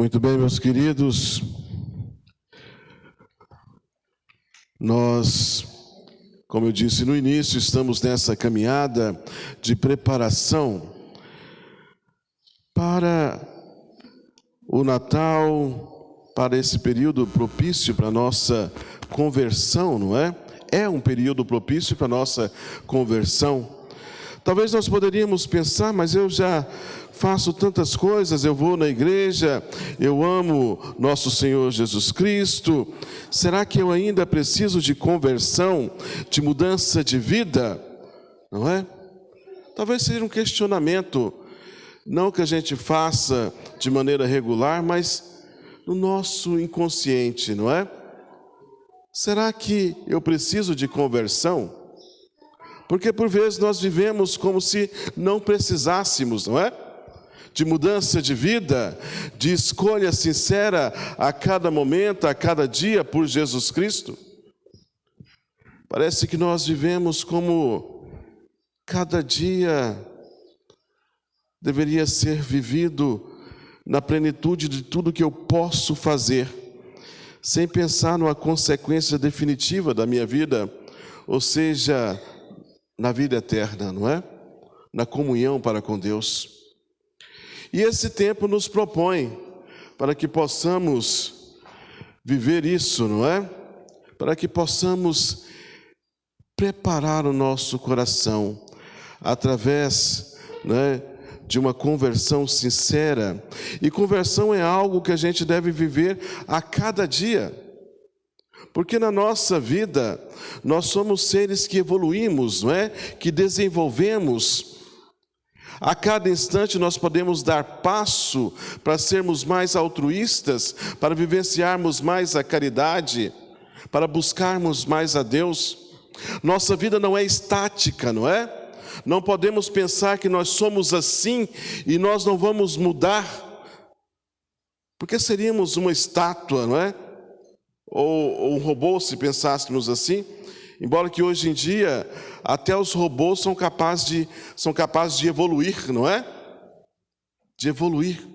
Muito bem, meus queridos, nós, como eu disse no início, estamos nessa caminhada de preparação para o Natal, para esse período propício para a nossa conversão, não é? É um período propício para a nossa conversão. Talvez nós poderíamos pensar, mas eu já faço tantas coisas, eu vou na igreja, eu amo nosso Senhor Jesus Cristo, será que eu ainda preciso de conversão, de mudança de vida? Não é? Talvez seja um questionamento, não que a gente faça de maneira regular, mas no nosso inconsciente, não é? Será que eu preciso de conversão? Porque por vezes nós vivemos como se não precisássemos, não é? De mudança de vida, de escolha sincera a cada momento, a cada dia por Jesus Cristo. Parece que nós vivemos como cada dia deveria ser vivido na plenitude de tudo que eu posso fazer, sem pensar numa consequência definitiva da minha vida, ou seja, na vida eterna, não é? Na comunhão para com Deus. E esse tempo nos propõe para que possamos viver isso, não é? Para que possamos preparar o nosso coração através, né, de uma conversão sincera. E conversão é algo que a gente deve viver a cada dia. Porque na nossa vida, nós somos seres que evoluímos, não é? Que desenvolvemos. A cada instante nós podemos dar passo para sermos mais altruístas, para vivenciarmos mais a caridade, para buscarmos mais a Deus. Nossa vida não é estática, não é? Não podemos pensar que nós somos assim e nós não vamos mudar, porque seríamos uma estátua, não é? Ou um robô, se pensássemos assim. Embora que hoje em dia até os robôs são capazes de evoluir, não é? De evoluir.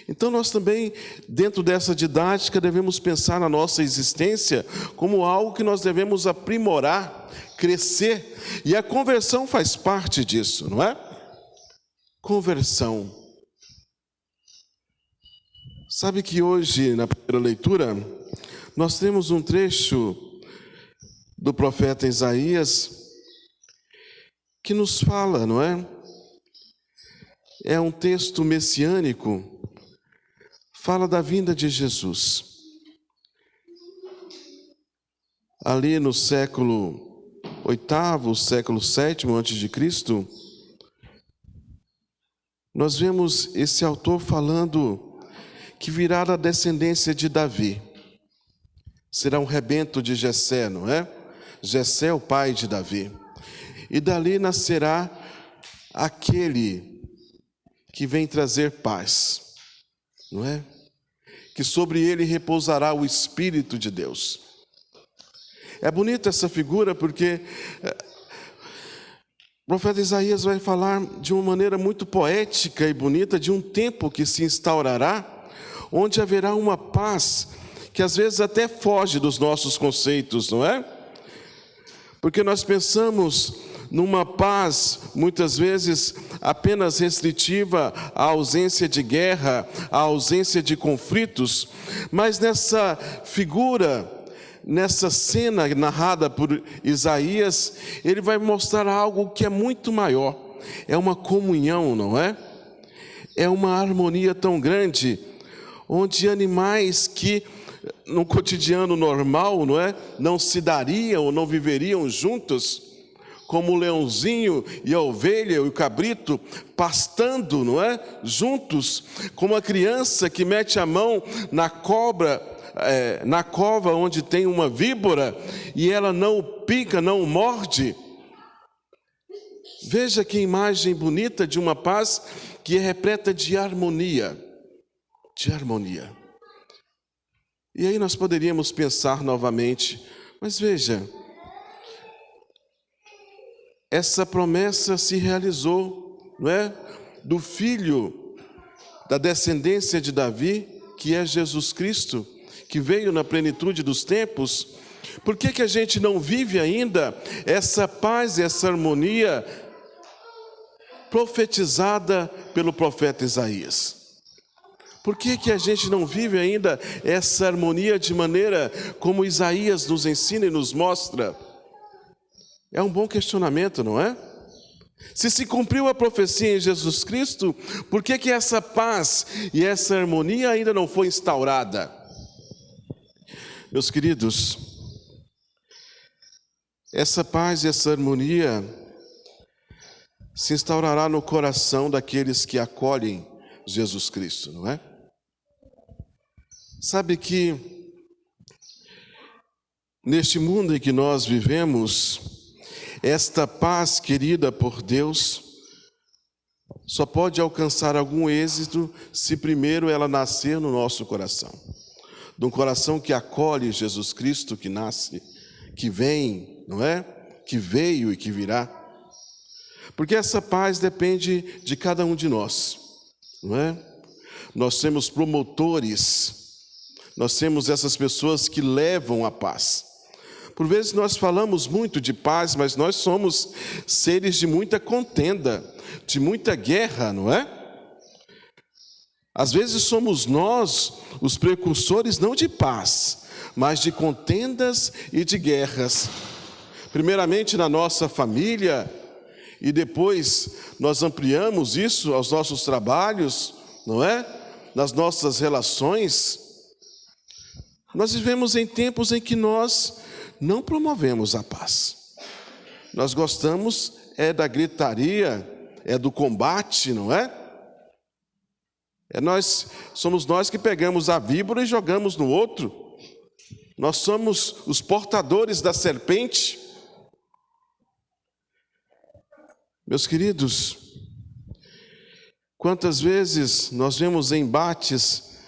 Então nós também, dentro dessa didática, devemos pensar na nossa existência como algo que nós devemos aprimorar, crescer. E a conversão faz parte disso, não é? Conversão. Sabe que hoje, na primeira leitura, nós temos um trecho do profeta Isaías que nos fala, não é? É um texto messiânico, fala da vinda de Jesus. Ali no século VIII, século VII antes de Cristo, nós vemos esse autor falando que virá da descendência de Davi. Será um rebento de Jessé, não é? Jessé é o pai de Davi. E dali nascerá aquele que vem trazer paz, não é? Que sobre ele repousará o Espírito de Deus. É bonita essa figura porque o profeta Isaías vai falar de uma maneira muito poética e bonita de um tempo que se instaurará, onde haverá uma paz que às vezes até foge dos nossos conceitos, não é? Porque nós pensamos numa paz, muitas vezes, apenas restritiva à ausência de guerra, à ausência de conflitos, mas nessa figura, nessa cena narrada por Isaías, ele vai mostrar algo que é muito maior. É uma comunhão, não é? É uma harmonia tão grande, onde animais que no cotidiano normal, não é? Não se dariam ou não viveriam juntos, como o leãozinho e a ovelha e o cabrito pastando, não é? Juntos, como a criança que mete a mão na cobra, na cova onde tem uma víbora e ela não o pica, não o morde. Veja que imagem bonita de uma paz que é repleta de harmonia, de harmonia. E aí nós poderíamos pensar novamente, mas veja, essa promessa se realizou, não é? Do Filho da descendência de Davi, que é Jesus Cristo, que veio na plenitude dos tempos, por que a gente não vive ainda essa paz e essa harmonia profetizada pelo profeta Isaías? Por que a gente não vive ainda essa harmonia de maneira como Isaías nos ensina e nos mostra? É um bom questionamento, não é? Se cumpriu a profecia em Jesus Cristo, por que essa paz e essa harmonia ainda não foi instaurada? Meus queridos, essa paz e essa harmonia se instaurará no coração daqueles que acolhem Jesus Cristo, não é? Sabe que neste mundo em que nós vivemos, esta paz querida por Deus só pode alcançar algum êxito se primeiro ela nascer no nosso coração. De um coração que acolhe Jesus Cristo, que nasce, que vem, não é? Que veio e que virá. Porque essa paz depende de cada um de nós, não é? Nós temos promotores, nós temos essas pessoas que levam a paz. Por vezes nós falamos muito de paz, mas nós somos seres de muita contenda, de muita guerra, não é? Às vezes somos nós os precursores não de paz, mas de contendas e de guerras. Primeiramente na nossa família, e depois nós ampliamos isso aos nossos trabalhos, não é? Nas nossas relações. Nós vivemos em tempos em que nós não promovemos a paz. Nós gostamos da gritaria, do combate, não é? Somos nós que pegamos a víbora e jogamos no outro. Nós somos os portadores da serpente. Meus queridos, quantas vezes nós vemos embates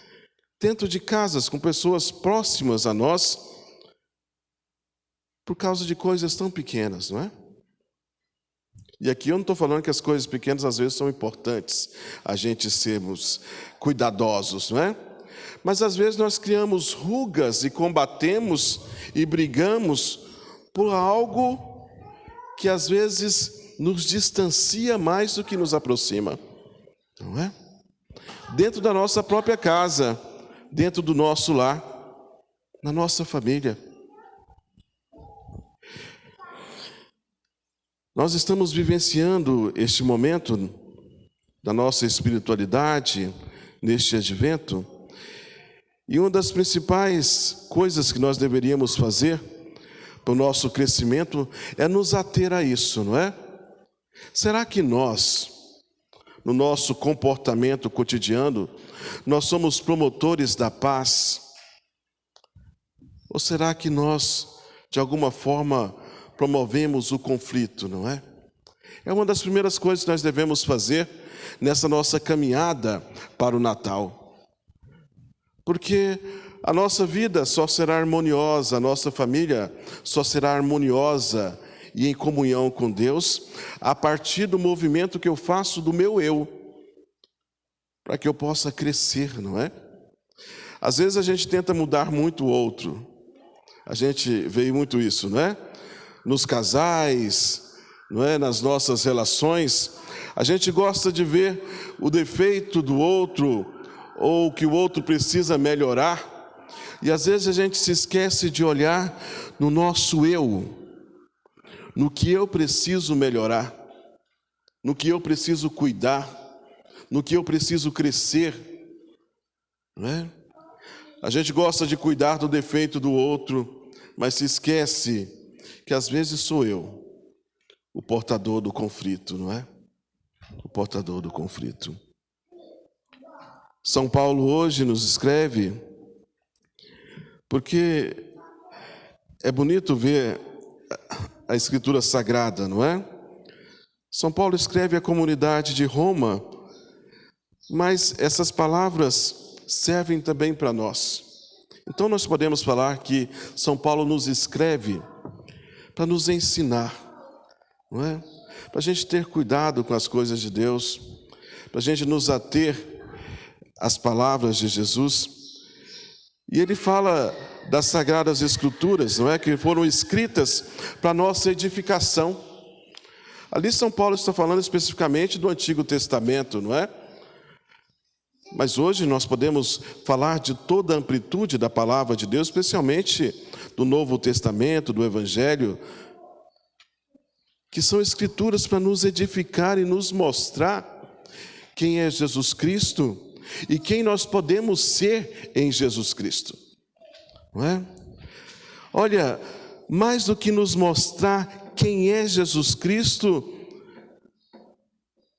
dentro de casas com pessoas próximas a nós por causa de coisas tão pequenas, não é? E aqui eu não estou falando que as coisas pequenas às vezes são importantes, a gente sermos cuidadosos, não é? Mas às vezes nós criamos rugas e combatemos e brigamos por algo que às vezes nos distancia mais do que nos aproxima, não é? Dentro da nossa própria casa, dentro do nosso lar, na nossa família. Nós estamos vivenciando este momento da nossa espiritualidade, neste advento, e uma das principais coisas que nós deveríamos fazer para o nosso crescimento é nos ater a isso, não é? Será que nós, no nosso comportamento cotidiano, nós somos promotores da paz? Ou será que nós, de alguma forma, promovemos o conflito, não é? É uma das primeiras coisas que nós devemos fazer nessa nossa caminhada para o Natal. Porque a nossa vida só será harmoniosa, a nossa família só será harmoniosa e em comunhão com Deus a partir do movimento que eu faço do meu eu, para que eu possa crescer, não é? Às vezes a gente tenta mudar muito o outro. A gente vê muito isso, não é? Nos casais, não é? Nas nossas relações, a gente gosta de ver o defeito do outro ou o que o outro precisa melhorar, e às vezes a gente se esquece de olhar no nosso eu, no que eu preciso melhorar, no que eu preciso cuidar, no que eu preciso crescer, não é? A gente gosta de cuidar do defeito do outro, mas se esquece que às vezes sou eu o portador do conflito, não é? O portador do conflito. São Paulo hoje nos escreve, porque é bonito ver a Escritura Sagrada, não é? São Paulo escreve à comunidade de Roma, mas essas palavras servem também para nós. Então nós podemos falar que São Paulo nos escreve para nos ensinar, não é? Para a gente ter cuidado com as coisas de Deus, para a gente nos ater as palavras de Jesus. E ele fala das Sagradas Escrituras, não é? Que foram escritas para nossa edificação. Ali São Paulo está falando especificamente do Antigo Testamento, não é? Mas hoje nós podemos falar de toda a amplitude da palavra de Deus, especialmente do Novo Testamento, do Evangelho, que são escrituras para nos edificar e nos mostrar quem é Jesus Cristo e quem nós podemos ser em Jesus Cristo, não é? Olha, mais do que nos mostrar quem é Jesus Cristo,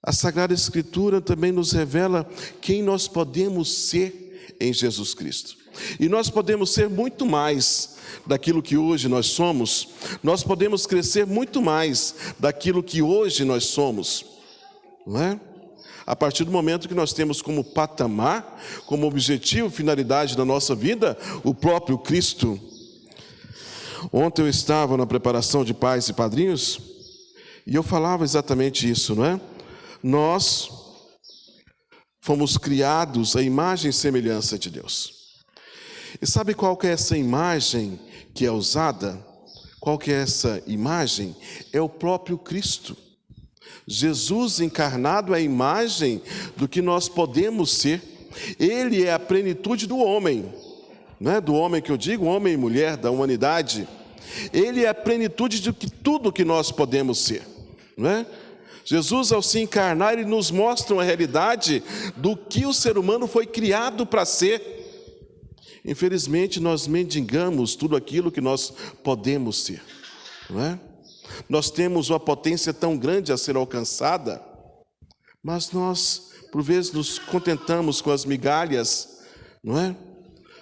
a Sagrada Escritura também nos revela quem nós podemos ser em Jesus Cristo. E nós podemos ser muito mais daquilo que hoje nós somos. Nós podemos crescer muito mais daquilo que hoje nós somos, não é? A partir do momento que nós temos como patamar, como objetivo, finalidade da nossa vida, o próprio Cristo. Ontem eu estava na preparação de pais e padrinhos e eu falava exatamente isso, não é? Nós fomos criados à imagem e semelhança de Deus. E sabe qual que é essa imagem que é usada? Qual que é essa imagem? É o próprio Cristo. Jesus encarnado é a imagem do que nós podemos ser. Ele é a plenitude do homem, não é? Do homem que eu digo, homem e mulher, da humanidade. Ele é a plenitude de tudo que nós podemos ser, não é? Jesus, ao se encarnar, ele nos mostra uma realidade do que o ser humano foi criado para ser. Infelizmente, nós mendigamos tudo aquilo que nós podemos ser, não é? Nós temos uma potência tão grande a ser alcançada, mas nós, por vezes, nos contentamos com as migalhas, não é?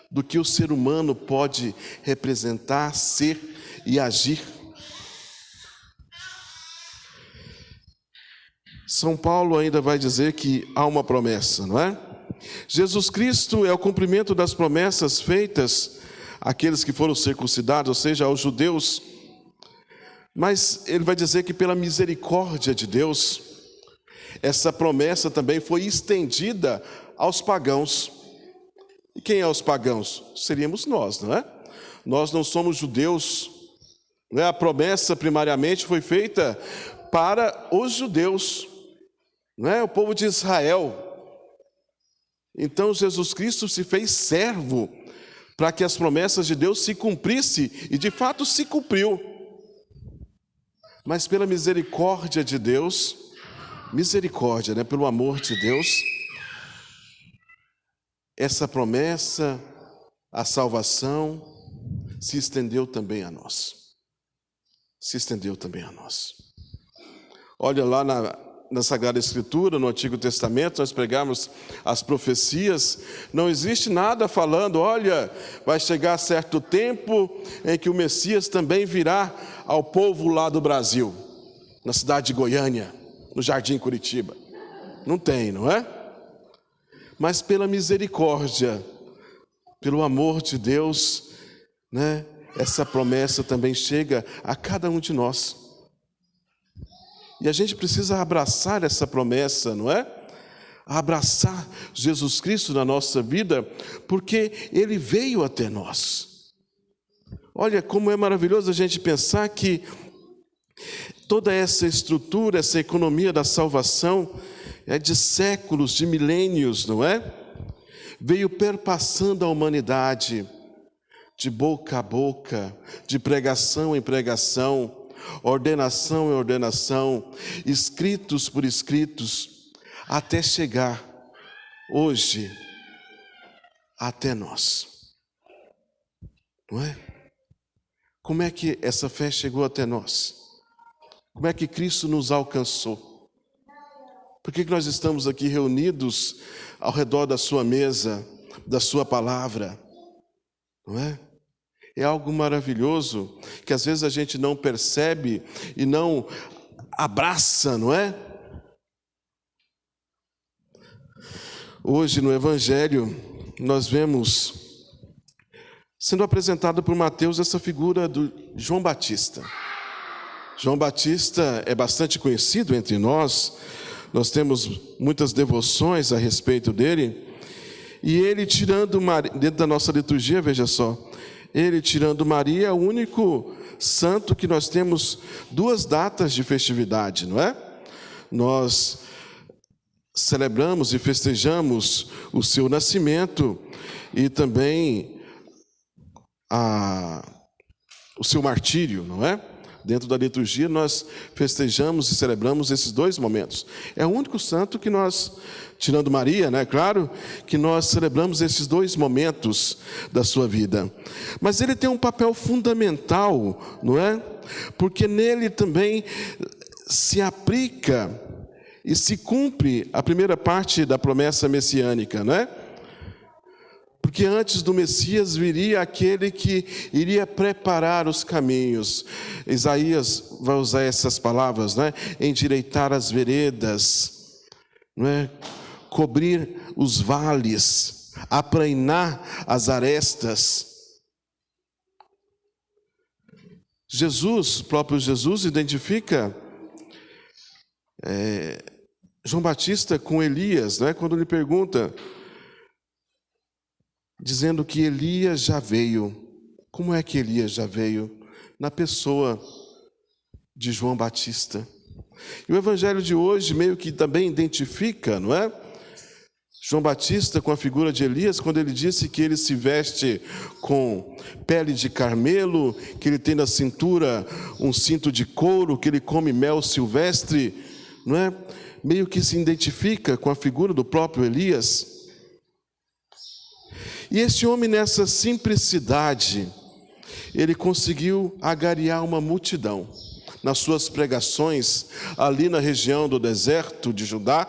Do que o ser humano pode representar, ser e agir. São Paulo ainda vai dizer que há uma promessa, não é? Jesus Cristo é o cumprimento das promessas feitas àqueles que foram circuncidados, ou seja, aos judeus. Mas ele vai dizer que pela misericórdia de Deus, essa promessa também foi estendida aos pagãos. E quem é os pagãos? Seríamos nós, não é? Nós não somos judeus, não é? A promessa primariamente foi feita para os judeus, não é? O povo de Israel. Então Jesus Cristo se fez servo para que as promessas de Deus se cumprissem, e de fato se cumpriu. Mas pela misericórdia de Deus, misericórdia, né? Pelo amor de Deus, essa promessa, a salvação, se estendeu também a nós. Se estendeu também a nós. Olha lá na Sagrada Escritura, no Antigo Testamento, nós pregamos as profecias, não existe nada falando, olha, vai chegar certo tempo em que o Messias também virá ao povo lá do Brasil, na cidade de Goiânia, no Jardim Curitiba. Não tem, não é? Mas pela misericórdia, pelo amor de Deus, né, essa promessa também chega a cada um de nós. E a gente precisa abraçar essa promessa, não é? Abraçar Jesus Cristo na nossa vida, porque Ele veio até nós. Olha como é maravilhoso a gente pensar que toda essa estrutura, essa economia da salvação é de séculos, de milênios, não é? Veio perpassando a humanidade de boca a boca, de pregação em pregação, ordenação em ordenação, escritos por escritos, até chegar hoje até nós, não é? Como é que essa fé chegou até nós? Como é que Cristo nos alcançou? Por que nós estamos aqui reunidos ao redor da sua mesa, da sua palavra, não é? É algo maravilhoso, que às vezes a gente não percebe e não abraça, não é? Hoje no Evangelho, nós vemos sendo apresentada por Mateus essa figura do João Batista. João Batista é bastante conhecido entre nós, nós temos muitas devoções a respeito dele, E ele tirando Maria, dentro da nossa liturgia, veja só, ele tirando Maria é o único santo que nós temos duas datas de festividade, não é? Nós celebramos e festejamos o seu nascimento e também o seu martírio, não é? Dentro da liturgia nós festejamos e celebramos esses dois momentos. É o único santo que nós, tirando Maria, né, claro, que nós celebramos esses dois momentos da sua vida. Mas ele tem um papel fundamental, não é? Porque nele também se aplica e se cumpre a primeira parte da promessa messiânica, não é? Porque antes do Messias viria aquele que iria preparar os caminhos. Isaías vai usar essas palavras, né? Endireitar as veredas, não é? Cobrir os vales, aplainar as arestas. Jesus, o próprio Jesus, identifica João Batista com Elias, né? Quando lhe pergunta, dizendo que Elias já veio. Como é que Elias já veio? Na pessoa de João Batista. E o evangelho de hoje meio que também identifica, não é? João Batista com a figura de Elias, quando ele disse que ele se veste com pele de carmelo, que ele tem na cintura um cinto de couro, que ele come mel silvestre, não é? Meio que se identifica com a figura do próprio Elias. E esse homem, nessa simplicidade, ele conseguiu agariar uma multidão. Nas suas pregações, ali na região do deserto de Judá,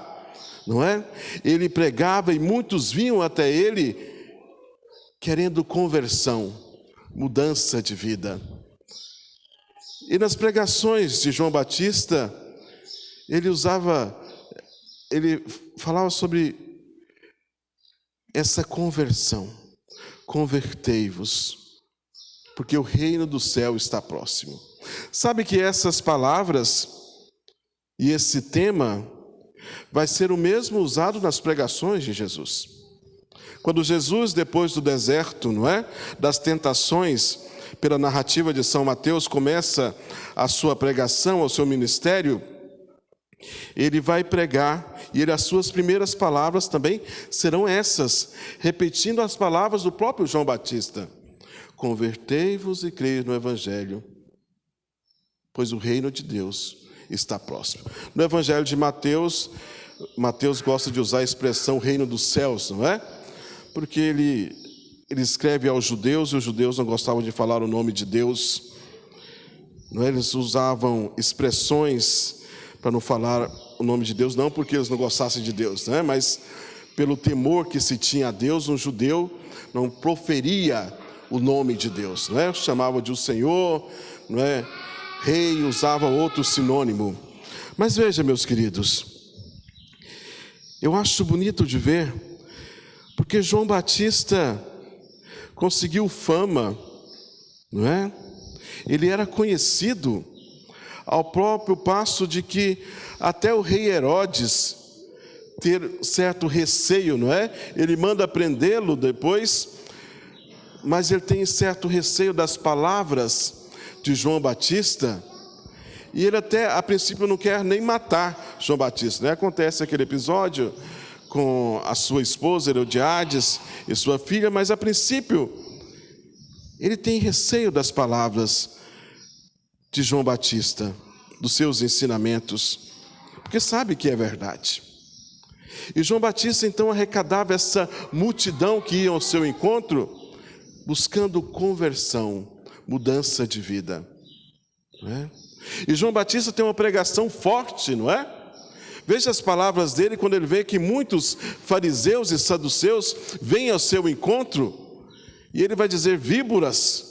não é? Ele pregava e muitos vinham até ele querendo conversão, mudança de vida. E nas pregações de João Batista, ele falava sobre essa conversão. Convertei-vos, porque o reino do céu está próximo. Sabe que essas palavras e esse tema vai ser o mesmo usado nas pregações de Jesus. Quando Jesus, depois do deserto, não é? Das tentações, pela narrativa de São Mateus, começa a sua pregação, o seu ministério, ele vai pregar, e as suas primeiras palavras também serão essas, repetindo as palavras do próprio João Batista. Convertei-vos e creio no Evangelho, pois o reino de Deus está próximo. No Evangelho de Mateus, Mateus gosta de usar a expressão reino dos céus, não é? Porque ele escreve aos judeus, e os judeus não gostavam de falar o nome de Deus, não é? Eles usavam expressões para não falar o nome de Deus, não porque eles não gostassem de Deus, né? Mas pelo temor que se tinha a Deus, um judeu não proferia o nome de Deus, não é? Chamava de o Senhor, não é? Rei, usava outro sinônimo. Mas veja, meus queridos, eu acho bonito de ver, porque João Batista conseguiu fama, não é? Ele era conhecido ao próprio passo de que até o rei Herodes ter certo receio, não é? Ele manda prendê-lo depois, mas ele tem certo receio das palavras de João Batista, e ele até, a princípio, não quer nem matar João Batista, né? Acontece aquele episódio com a sua esposa Herodiades e sua filha, mas a princípio, ele tem receio das palavras de João Batista, dos seus ensinamentos, porque sabe que é verdade. E João Batista então arrecadava essa multidão que ia ao seu encontro, buscando conversão, mudança de vida, não é? E João Batista tem uma pregação forte, não é? Veja as palavras dele quando ele vê que muitos fariseus e saduceus vêm ao seu encontro, e ele vai dizer: víboras,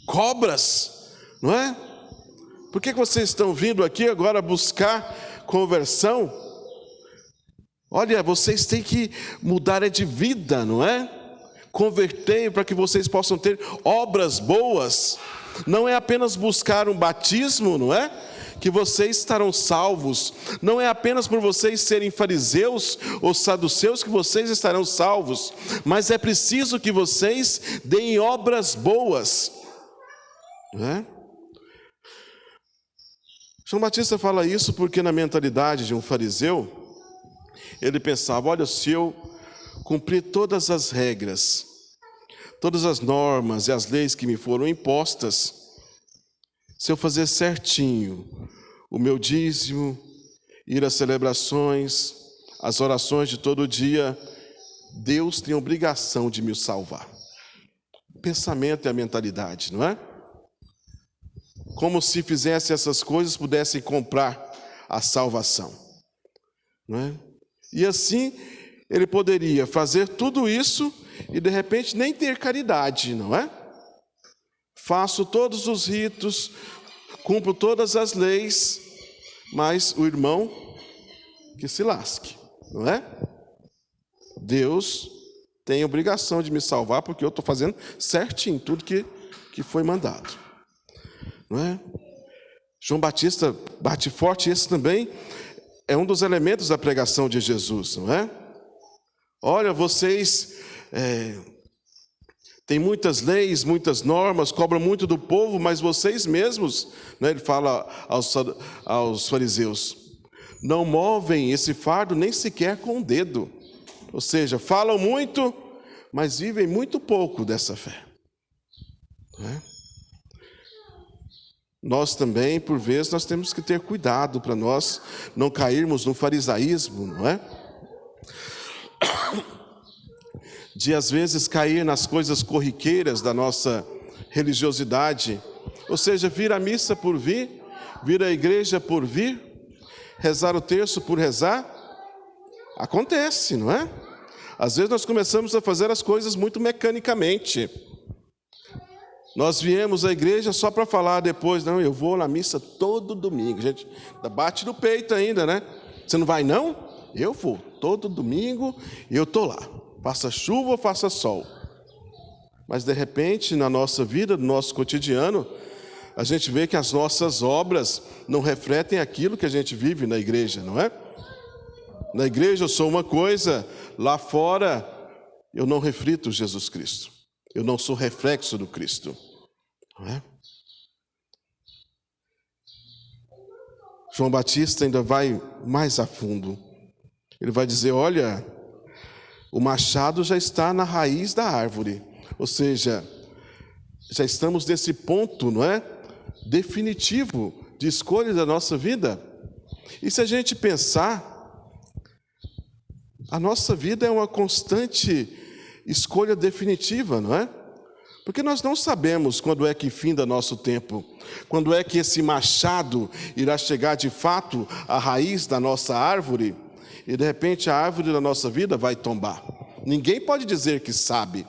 cobras, não é? Por que vocês estão vindo aqui agora buscar conversão? Olha, vocês têm que mudar de vida, não é? Converter para que vocês possam ter obras boas. Não é apenas buscar um batismo, não é? que vocês estarão salvos. Não é apenas por vocês serem fariseus ou saduceus que vocês estarão salvos, mas é preciso que vocês deem obras boas. Não é? João Batista fala isso porque na mentalidade de um fariseu, ele pensava, olha, se eu cumprir todas as regras, todas as normas e as leis que me foram impostas, se eu fazer certinho o meu dízimo, ir às celebrações, as orações de todo dia, Deus tem a obrigação de me salvar. O pensamento e a mentalidade, não é? Como se fizesse essas coisas, pudessem comprar a salvação, não é? E assim, ele poderia fazer tudo isso e de repente nem ter caridade, não é? Faço todos os ritos, cumpro todas as leis, mas o irmão que se lasque, não é? Deus tem a obrigação de me salvar porque eu estou fazendo certinho tudo que foi mandado, não é? João Batista bate forte, esse também é um dos elementos da pregação de Jesus, não é? Olha, vocês têm muitas leis, muitas normas, cobram muito do povo, mas vocês mesmos, né, ele fala aos fariseus, não movem esse fardo nem sequer com o dedo. Ou seja, falam muito, mas vivem muito pouco dessa fé. Não é? Nós também, por vezes, nós temos que ter cuidado para nós não cairmos no farisaísmo, não é? De, às vezes, cair nas coisas corriqueiras da nossa religiosidade. Ou seja, vir à missa por vir à igreja por vir, rezar o terço por rezar. Acontece, não é? Às vezes nós começamos a fazer as coisas muito mecanicamente. Nós viemos à igreja só para falar depois, não, eu vou na missa todo domingo. Gente, bate no peito ainda, né? Você não vai não? Eu vou, todo domingo e eu estou lá. Faça chuva ou faça sol. Mas de repente, na nossa vida, no nosso cotidiano, a gente vê que as nossas obras não refletem aquilo que a gente vive na igreja, não é? Na igreja eu sou uma coisa, lá fora eu não reflito Jesus Cristo. Eu não sou reflexo do Cristo. Não é? João Batista ainda vai mais a fundo. Ele vai dizer, olha, o machado já está na raiz da árvore. Ou seja, já estamos nesse ponto, não é? Definitivo de escolha da nossa vida. E se a gente pensar, a nossa vida é uma constante escolha definitiva, não é? Porque nós não sabemos quando é que finda nosso tempo, quando é que esse machado irá chegar de fato à raiz da nossa árvore e de repente a árvore da nossa vida vai tombar. Ninguém pode dizer que sabe.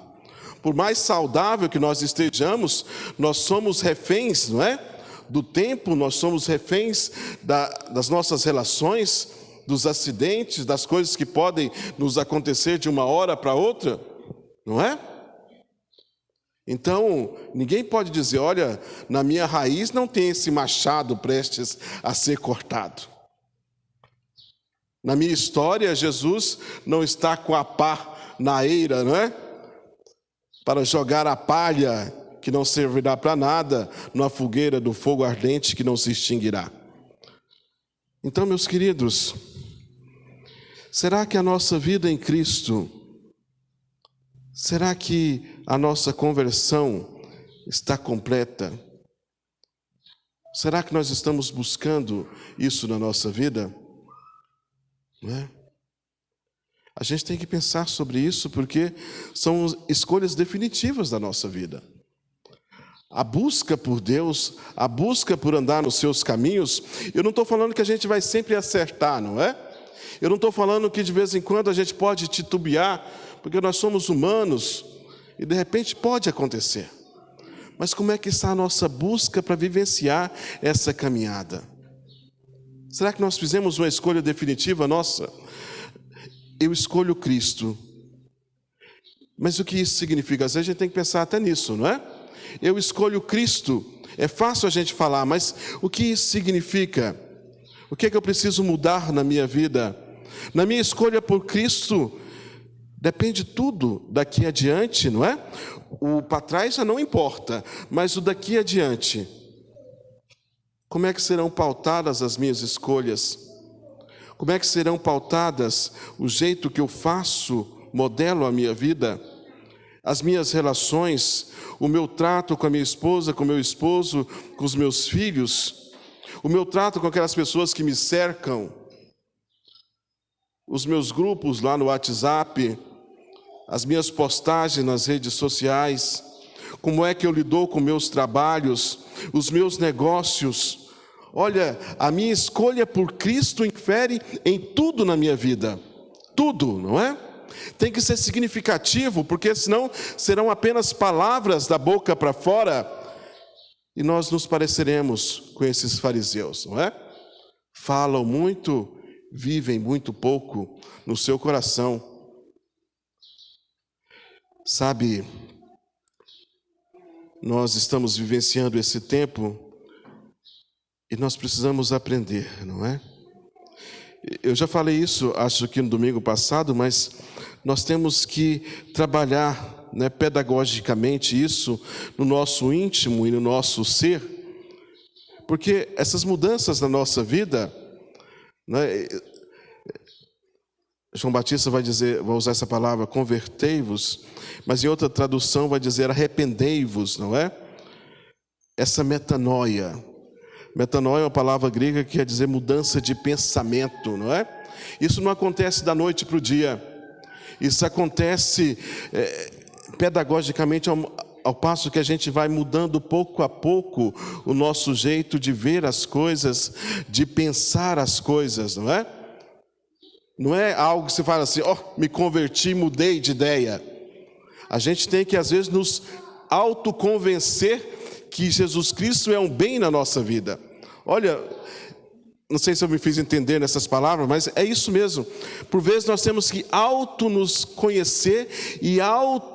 Por mais saudável que nós estejamos, nós somos reféns, não é? Do tempo, nós somos reféns das nossas relações, dos acidentes, das coisas que podem nos acontecer de uma hora para outra, não é? Então, ninguém pode dizer, olha, na minha raiz não tem esse machado prestes a ser cortado. Na minha história, Jesus não está com a pá na eira, não é? Para jogar a palha que não servirá para nada numa fogueira do fogo ardente que não se extinguirá. Então, meus queridos, será que a nossa vida em Cristo, será que a nossa conversão está completa? Será que nós estamos buscando isso na nossa vida? Não é? A gente tem que pensar sobre isso porque são escolhas definitivas da nossa vida. A busca por Deus, a busca por andar nos seus caminhos, eu não estou falando que a gente vai sempre acertar, não é? Eu não estou falando que de vez em quando a gente pode titubear, porque nós somos humanos e de repente pode acontecer. Mas como é que está a nossa busca para vivenciar essa caminhada? Será que nós fizemos uma escolha definitiva nossa? Eu escolho Cristo. Mas o que isso significa? Às vezes a gente tem que pensar até nisso, não é? Eu escolho Cristo É fácil a gente falar, mas o que isso significa? O que é que eu preciso mudar na minha vida? Na minha escolha por Cristo, depende tudo daqui adiante, não é? O para trás já não importa, mas o daqui adiante. Como é que serão pautadas as minhas escolhas? Como é que serão pautadas o jeito que eu faço, modelo a minha vida? As minhas relações, o meu trato com a minha esposa, com o meu esposo, com os meus filhos, o meu trato com aquelas pessoas que me cercam, os meus grupos lá no WhatsApp, as minhas postagens nas redes sociais, como é que eu lido com meus trabalhos, os meus negócios. Olha, a minha escolha por Cristo infere em tudo na minha vida. Tudo, não é? Tem que ser significativo, porque senão serão apenas palavras da boca para fora e nós nos pareceremos com esses fariseus, não é? Falam muito, vivem muito pouco no seu coração. Sabe, nós estamos vivenciando esse tempo e nós precisamos aprender, não é? Eu já falei isso, acho que no domingo passado, mas nós temos que trabalhar, né, pedagogicamente isso no nosso íntimo e no nosso ser, porque essas mudanças na nossa vida, né, João Batista vai usar essa palavra, convertei-vos, mas em outra tradução vai dizer arrependei-vos, não é? Essa metanoia. Metanoia é uma palavra grega que quer dizer mudança de pensamento, não é? Isso não acontece da noite para o dia. Isso acontece pedagogicamente ao passo que a gente vai mudando pouco a pouco o nosso jeito de ver as coisas, de pensar as coisas, não é? Não é algo que você fala assim, me converti, mudei de ideia. A gente tem que às vezes nos autoconvencer que Jesus Cristo é um bem na nossa vida. Olha, não sei se eu me fiz entender nessas palavras, mas é isso mesmo. Por vezes nós temos que nos conhecer e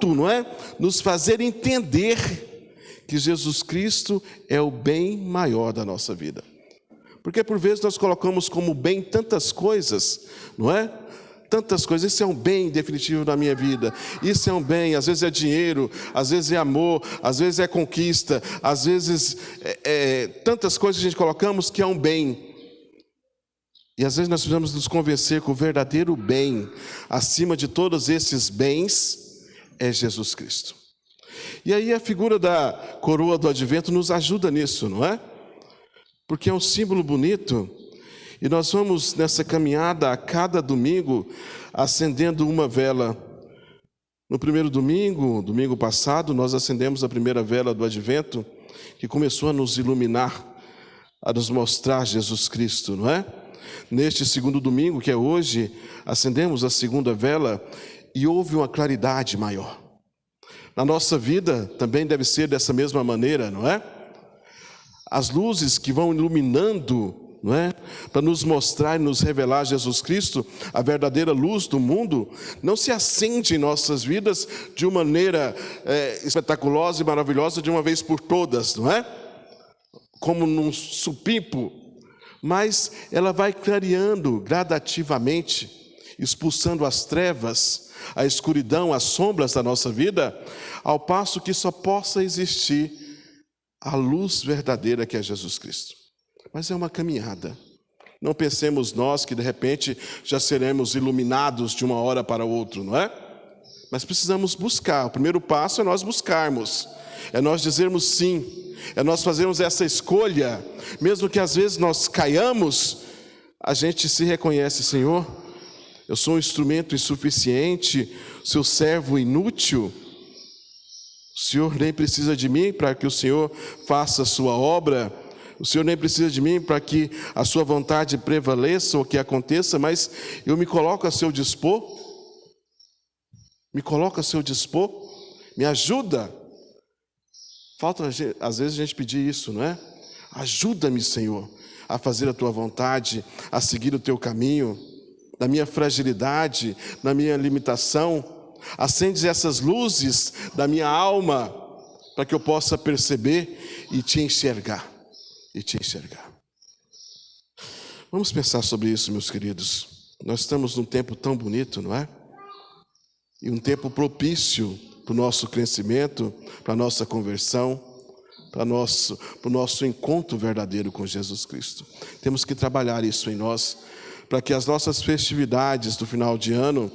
não é, nos fazer entender que Jesus Cristo é o bem maior da nossa vida. Porque por vezes nós colocamos como bem tantas coisas, não é? Tantas coisas, isso é um bem definitivo na minha vida, isso é um bem, às vezes é dinheiro, às vezes é amor, às vezes é conquista, às vezes tantas coisas que a gente colocamos que é um bem. E às vezes nós precisamos nos convencer que o verdadeiro bem, acima de todos esses bens, é Jesus Cristo. E aí a figura da coroa do advento nos ajuda nisso, não é? Porque é um símbolo bonito. E nós vamos nessa caminhada a cada domingo acendendo uma vela. No primeiro domingo passado, nós acendemos a primeira vela do advento, que começou a nos iluminar, a nos mostrar Jesus Cristo, não é? Neste segundo domingo, que é hoje, acendemos a segunda vela e houve uma claridade maior. Na nossa vida também deve ser dessa mesma maneira, não é? As luzes que vão iluminando, não é? Para nos mostrar e nos revelar Jesus Cristo, a verdadeira luz do mundo, não se acende em nossas vidas de uma maneira espetaculosa e maravilhosa de uma vez por todas, não é? Como num supimpo, mas ela vai clareando gradativamente, expulsando as trevas, a escuridão, as sombras da nossa vida, ao passo que só possa existir a luz verdadeira que é Jesus Cristo. Mas é uma caminhada. Não pensemos nós que de repente já seremos iluminados de uma hora para outra, não é? Mas precisamos buscar. O primeiro passo é nós buscarmos. É nós dizermos sim. É nós fazermos essa escolha. Mesmo que às vezes nós caiamos, a gente se reconhece, Senhor, eu sou um instrumento insuficiente, seu servo inútil. O Senhor nem precisa de mim para que o Senhor faça a sua obra. O Senhor nem precisa de mim para que a sua vontade prevaleça ou que aconteça, mas eu me coloco a seu dispor. Me coloco a seu dispor. Me ajuda. Falta, às vezes, a gente pedir isso, não é? Ajuda-me, Senhor, a fazer a tua vontade, a seguir o teu caminho, na minha fragilidade, na minha limitação. Acende essas luzes da minha alma, para que eu possa perceber e te enxergar. Vamos pensar sobre isso, meus queridos. Nós estamos num tempo tão bonito, não é? E um tempo propício para o nosso crescimento, para a nossa conversão, para o nosso encontro verdadeiro com Jesus Cristo. Temos que trabalhar isso em nós, para que as nossas festividades do final de ano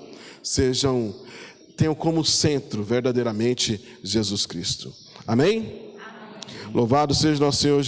tenham como centro verdadeiramente Jesus Cristo. Amém? Louvado seja nosso Senhor